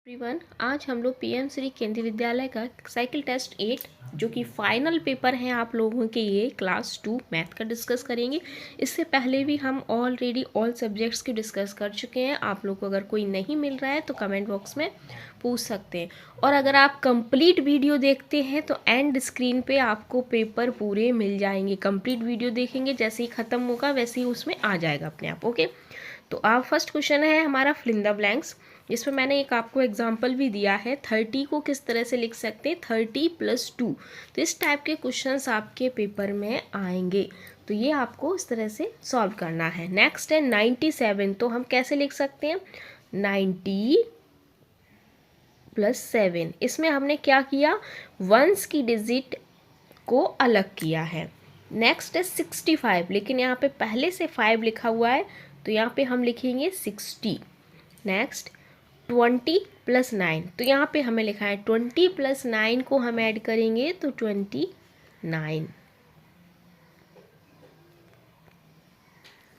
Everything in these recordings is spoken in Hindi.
एवरीवन, आज हम लोग पीएम श्री केंद्रीय विद्यालय का साइकिल टेस्ट 8 जो कि फाइनल पेपर हैं आप लोगों के ये क्लास 2 मैथ का डिस्कस करेंगे। इससे पहले भी हम ऑलरेडी ऑल सब्जेक्ट्स की डिस्कस कर चुके हैं। आप लोग को अगर कोई नहीं मिल रहा है तो कमेंट बॉक्स में पूछ सकते हैं, और अगर आप कंप्लीट वीडियो देखते हैं तो एंड स्क्रीन पे आपको पेपर पूरे मिल जाएंगे। कंप्लीट वीडियो देखेंगे, जैसे ही ख़त्म होगा वैसे ही उसमें आ जाएगा अपने आप। ओके, तो आप फर्स्ट क्वेश्चन है हमारा फिल इन द ब्लैंक्स। इसमें मैंने एक आपको एग्जाम्पल भी दिया है। 30 को किस तरह से लिख सकते हैं, 30 + 2। तो इस टाइप के क्वेश्चंस आपके पेपर में आएंगे, तो ये आपको इस तरह से सॉल्व करना है। नेक्स्ट है 97, तो हम कैसे लिख सकते हैं, 90 + 7। इसमें हमने क्या किया, वंस की डिजिट को अलग किया है। नेक्स्ट है 65, लेकिन यहाँ पे पहले से 5 लिखा हुआ है तो यहाँ पे हम लिखेंगे 60। नेक्स्ट 20 + 9, तो यहाँ पे हमें लिखा है 20 + 9 को हम ऐड करेंगे तो 29।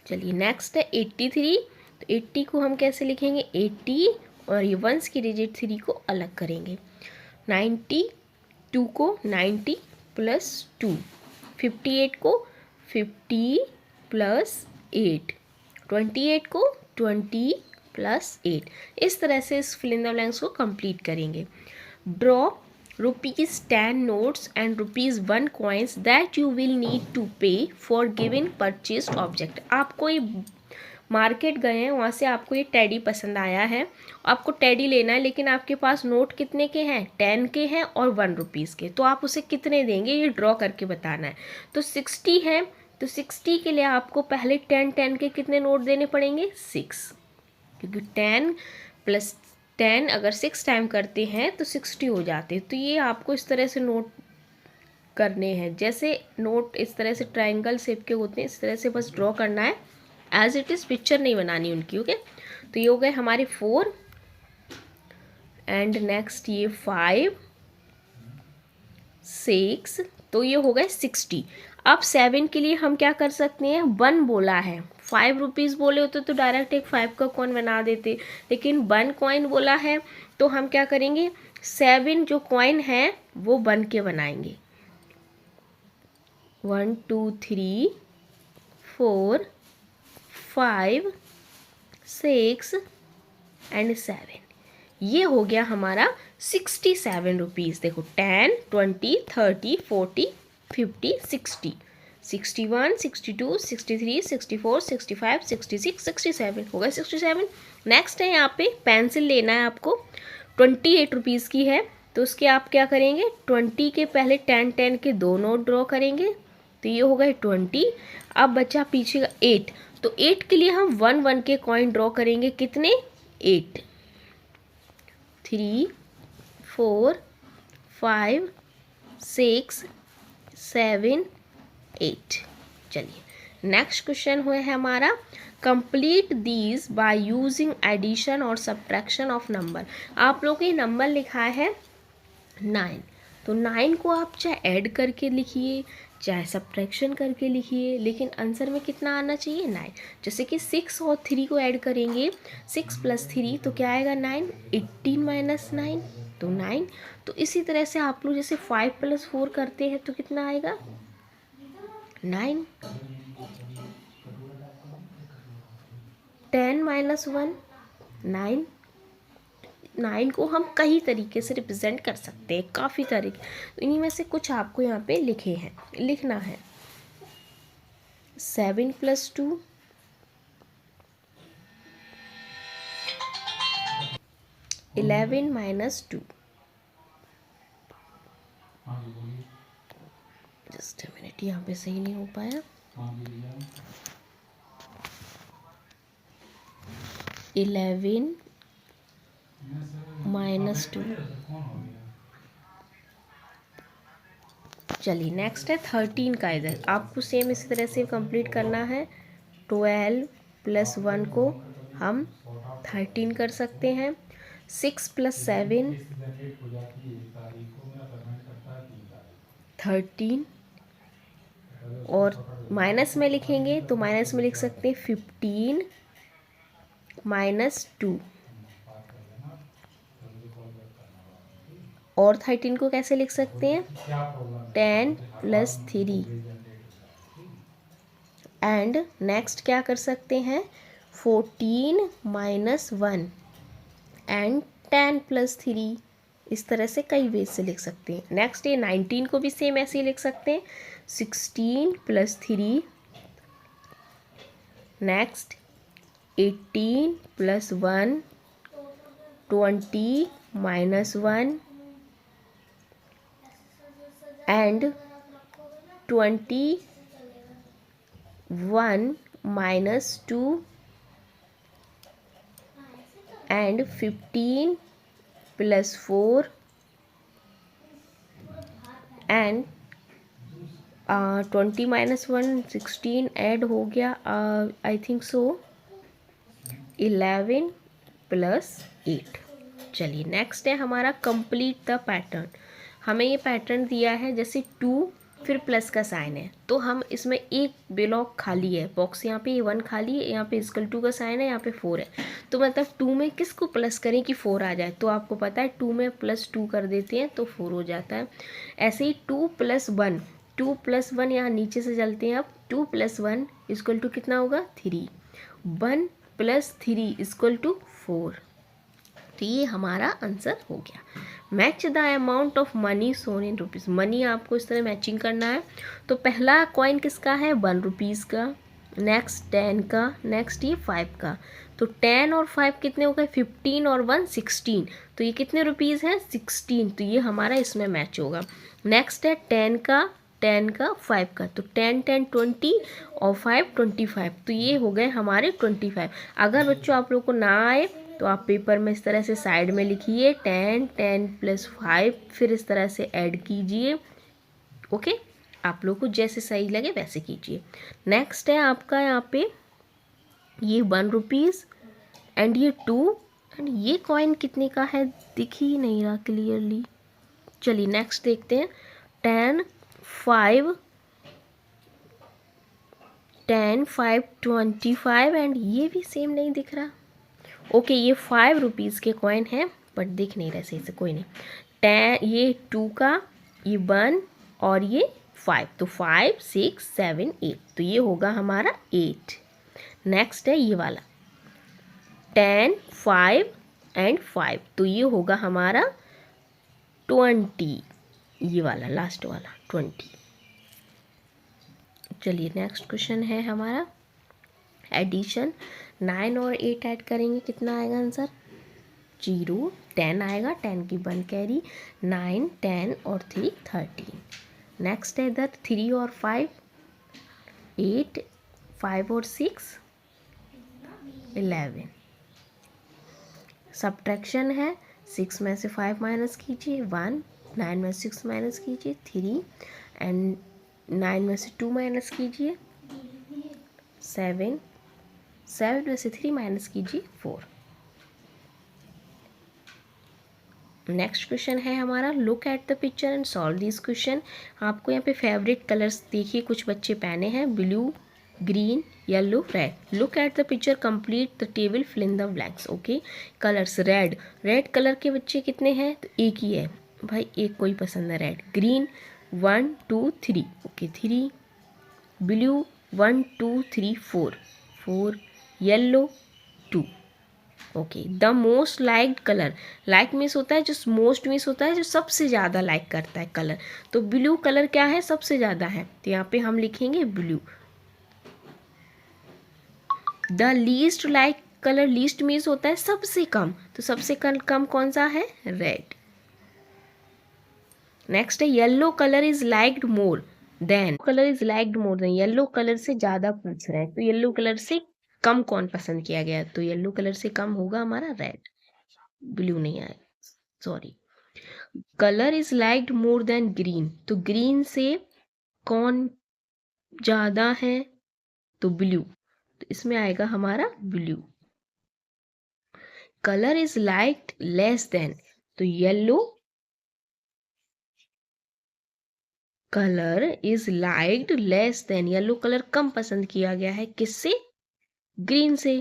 चलिए नेक्स्ट है 83, तो 80 को हम कैसे लिखेंगे, 80 और ये वंस की डिजिट 3 को अलग करेंगे। 92 को 90 + 2, 58 को 50 + 8, 28 को 20 + 8। इस तरह से इस फिल इन द ब्लैंक्स को कंप्लीट करेंगे। Draw ₹10 notes and ₹1 coins that you will need to pay for given purchased object. आपको ये मार्केट गए हैं, वहाँ से आपको ये टेडी पसंद आया है, आपको टेडी लेना है, लेकिन आपके पास नोट कितने के हैं, 10 के हैं और ₹1 के। तो आप उसे कितने देंगे ये ड्रॉ करके बताना है। तो 60 है, तो 60 के लिए आपको पहले 10 के कितने नोट देने पड़ेंगे, 6, क्योंकि 10 + 10 अगर 6 टाइम करते हैं तो 60 हो जाते हैं। तो ये आपको इस तरह से नोट करने हैं, जैसे नोट इस तरह से ट्रायंगल शेप के होते हैं, इस तरह से बस ड्रॉ करना है, एज इट इज़, पिक्चर नहीं बनानी उनकी। ओके, तो ये हो गए हमारे 4 एंड नेक्स्ट ये 5 6, तो ये हो गए 60। अब 7 के लिए हम क्या कर सकते हैं, 1 बोला है, ₹5 बोले होते तो डायरेक्ट एक 5 का कॉइन बना देते, लेकिन 1 कॉइन बोला है तो हम क्या करेंगे, 7 जो कॉइन है वो 1 के बनाएंगे। 1 2 3 4 5 6 एंड 7, ये हो गया हमारा ₹67। देखो 10 20 30 40 50 60, 61 62 63 64 65 66 67, हो गया 67। नेक्स्ट है यहाँ पे पेंसिल लेना है आपको, ₹28 की है, तो उसके आप क्या करेंगे, 20 के पहले 10 के 2 नोट ड्रॉ करेंगे, तो ये हो गए 20। अब बचा पीछे का 8, तो 8 के लिए हम 1 के कॉइन ड्रॉ करेंगे, कितने, 8, 3 4 5 6 7 8। चलिए नेक्स्ट क्वेश्चन हुआ है हमारा, complete these by using addition और सब्ट्रैक्शन ऑफ नंबर। आप लोग ये नंबर लिखा है 9, तो 9 को आप चाहे ऐड करके लिखिए चाहे सब्ट्रैक्शन करके लिखिए, लेकिन आंसर में कितना आना चाहिए, 9। जैसे कि 6 और 3 को ऐड करेंगे, 6 + 3 तो क्या आएगा, 9, 18 - 9 तो 9। तो इसी तरह से आप लोग जैसे 5 + 4 करते हैं तो कितना आएगा, 9, 10 - 1 9। 9 को हम कई तरीके से रिप्रेजेंट कर सकते हैं, काफ़ी तरीके, तो इन्हीं में से कुछ आपको यहाँ पे लिखना है। 7 + 2 11 - 2, जस्ट अ मिनट, यहाँ पे सही नहीं हो पाया, 11 - 2। चलिए नेक्स्ट है 13 का, इधर आपको सेम इसी तरह से कंप्लीट करना है। 12 + 1 को हम 13 कर सकते हैं, 6 + 7 13, और माइनस में लिखेंगे तो माइनस में लिख सकते हैं 15 - 2, और 13 को कैसे लिख सकते हैं? 10 + 3। एंड नेक्स्ट क्या कर सकते हैं? 14 - 1 एंड 10 + 3। इस तरह से कई वेज से लिख सकते हैं। नेक्स्ट ये 19 को भी सेम ऐसे ही लिख सकते हैं, 16 + 3। Next 18 + 1, 20 - 1 and 21 - 2 and 15 + 4 and 20 - 1 16 add हो गया, आई थिंक सो 11 + 8। चलिए नेक्स्ट है हमारा कंप्लीट द पैटर्न। हमें ये पैटर्न दिया है, जैसे 2 फिर प्लस का साइन है, तो हम इसमें एक ब्लॉक खाली है, बॉक्स यहाँ पे 1 खाली है, यहाँ पे = का साइन है, यहाँ पे 4 है, तो मतलब 2 में किसको प्लस करें कि 4 आ जाए? तो आपको पता है 2 में +2 कर देते हैं तो 4 हो जाता है। ऐसे ही 2 + 1, 2 + 1 यहाँ नीचे से चलते हैं। अब 2 + 1 = कितना होगा? 3। 1 + 3 = 4। तो ये हमारा आंसर हो गया। Match the amount of money shown in rupees. Money आपको इस तरह मैचिंग करना है। तो पहला कॉइन किसका है? 1 रुपीज़ का। नेक्स्ट 10 का। नेक्स्ट ये 5 का। तो 10 और 5 कितने हो गए? 15 और 1 16। तो ये कितने रुपीज़ हैं? 16। तो ये हमारा इसमें मैच होगा। नेक्स्ट है 10 का, 10 का, 5 का। तो 10 10 20 और 5 25। तो ये हो गए हमारे 25। अगर बच्चों आप लोग को ना आए तो आप पेपर में इस तरह से साइड में लिखिए 10 10 + 5, फिर इस तरह से ऐड कीजिए। ओके, आप लोग को जैसे सही लगे वैसे कीजिए। नेक्स्ट है आपका यहाँ पे ये 1 रुपीज़ एंड ये 2 एंड ये कॉइन कितने का है दिख ही नहीं रहा क्लियरली। चलिए नेक्स्ट देखते हैं। 10 5 10 5 25 एंड ये भी सेम नहीं दिख रहा। ओके, ये 5 रुपीज़ के कॉइन हैं बट दिख नहीं रहे सही से, कोई नहीं। 10 ये 2 का, ये 1 और ये 5, तो 5 6 7 8, तो ये होगा हमारा 8। नेक्स्ट है ये वाला 10 5 एंड 5, तो ये होगा हमारा 20, ये वाला लास्ट वाला 20। चलिए नेक्स्ट क्वेश्चन है हमारा एडिशन। 9 और 8 ऐड करेंगे, कितना आएगा आंसर? 0। 10 आएगा, 10 की 1 कैरी, 9 10 और 3 13। नेक्स्ट है इधर 3 और 5 8, 5 और 6 11। सब्ट्रैक्शन है, 6 में से 5 माइनस कीजिए 1, 9 में 6 माइनस कीजिए 3 एंड 9 में से 2 माइनस कीजिए 7, 7 में से 3 माइनस कीजिए 4। नेक्स्ट क्वेश्चन है हमारा look at the picture and solve this question. आपको यहाँ पे फेवरेट कलर्स देखिए, कुछ बच्चे पहने हैं blue, green, yellow, red. Look at the picture, complete the table, fill in the blanks. Okay, colours red, red colour के बच्चे कितने हैं? तो एक ही है भाई, एक कोई पसंद है red. Green 1 2 3, okay 3। Blue 1 2 3 4, 4। Yellow 2। Okay, the most liked colour, like means होता है जो मोस्ट मीन्स होता है जो सबसे ज़्यादा लाइक करता है कलर। तो ब्लू कलर क्या है? सबसे ज़्यादा है, तो यहाँ पे हम लिखेंगे blue. The least like colour, least means होता है सबसे कम, तो सबसे कम कौन सा है? रेड। नेक्स्ट है yellow colour is liked more than, colour is liked more than, yellow colour से ज़्यादा पूछ रहे हैं, तो येलो कलर से कम कौन पसंद किया गया? तो येलो कलर से कम होगा हमारा रेड, ब्लू नहीं आए, sorry. Colour is liked more than green, तो ग्रीन से कौन ज़्यादा है? तो ब्लू, तो इसमें आएगा हमारा blue. Colour is liked less than, तो yellow, colour is liked less than, yellow colour कम पसंद किया गया है किससे? ग्रीन से।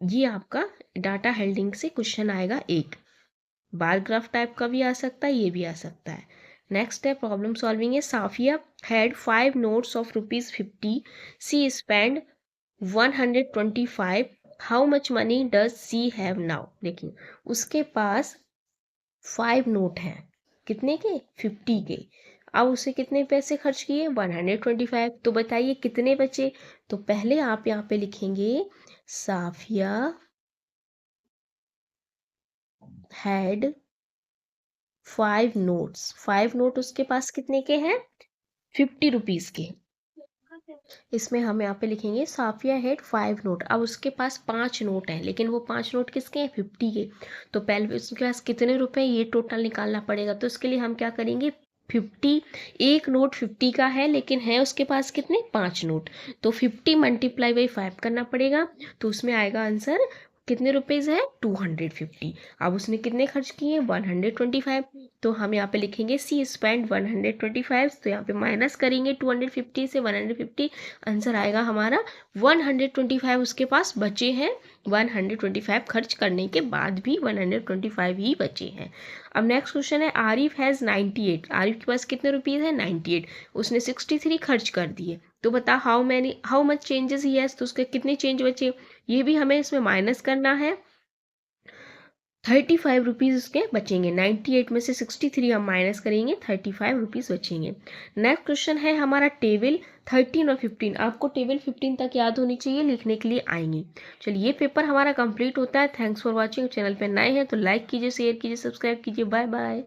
ये आपका डाटा हेल्डिंग से क्वेश्चन आएगा एक। बार ग्राफ टाइप का भी आ सकता है, ये भी आ सकता है। नेक्स्ट है प्रॉब्लम सॉल्विंग है। Safia had 5 notes of ₹50, she spend 125, how much money does she have now. देखिए उसके पास 5 नोट हैं, कितने के? 50 के। अब उसे कितने पैसे खर्च किए? 125। तो बताइए कितने बचे? तो पहले आप यहाँ पे लिखेंगे साफिया हैड 5 नोट्स। 5 नोट उसके पास कितने के हैं? 50 रुपीज़ के। इसमें हम यहाँ पे लिखेंगे साफिया हैड 5 नोट। अब उसके पास 5 नोट हैं, लेकिन वो 5 नोट किसके हैं? 50 के। तो पहले उसके पास कितने रुपए, ये टोटल निकालना पड़ेगा। तो इसके लिए हम क्या करेंगे? 50, एक नोट 50 का है, लेकिन है उसके पास कितने? 5 नोट। तो 50 मल्टीप्लाई बाई 5 करना पड़ेगा। तो उसमें आएगा आंसर कितने रुपीज़ है? 250। अब उसने कितने खर्च किए? 125। तो हम यहाँ पे लिखेंगे सी स्पेंड 125। तो यहाँ पे माइनस करेंगे 250 से 150, आंसर आएगा हमारा 125 उसके पास बचे हैं। 125 खर्च करने के बाद भी 125 ही बचे हैं। अब नेक्स्ट क्वेश्चन है आरिफ हैज़ 98। आरिफ के पास कितने रुपीज़ है? 98। उसने 63 खर्च कर दिए। तो बता how much changes he has. तो उसके कितने चेंज बचे, ये भी हमें इसमें माइनस करना है। 35 रुपीज़ उसके बचेंगे। 98 में से 63 हम माइनस करेंगे, 35 रुपीज़ बचेंगे। नेक्स्ट क्वेश्चन है हमारा टेबल 13 और 15। आपको टेबल 15 तक याद होनी चाहिए, लिखने के लिए आएंगी। चलिए ये पेपर हमारा कंप्लीट होता है। Thanks for watching. चैनल पे नए हैं तो लाइक कीजिए, शेयर कीजिए, सब्सक्राइब कीजिए। Bye bye.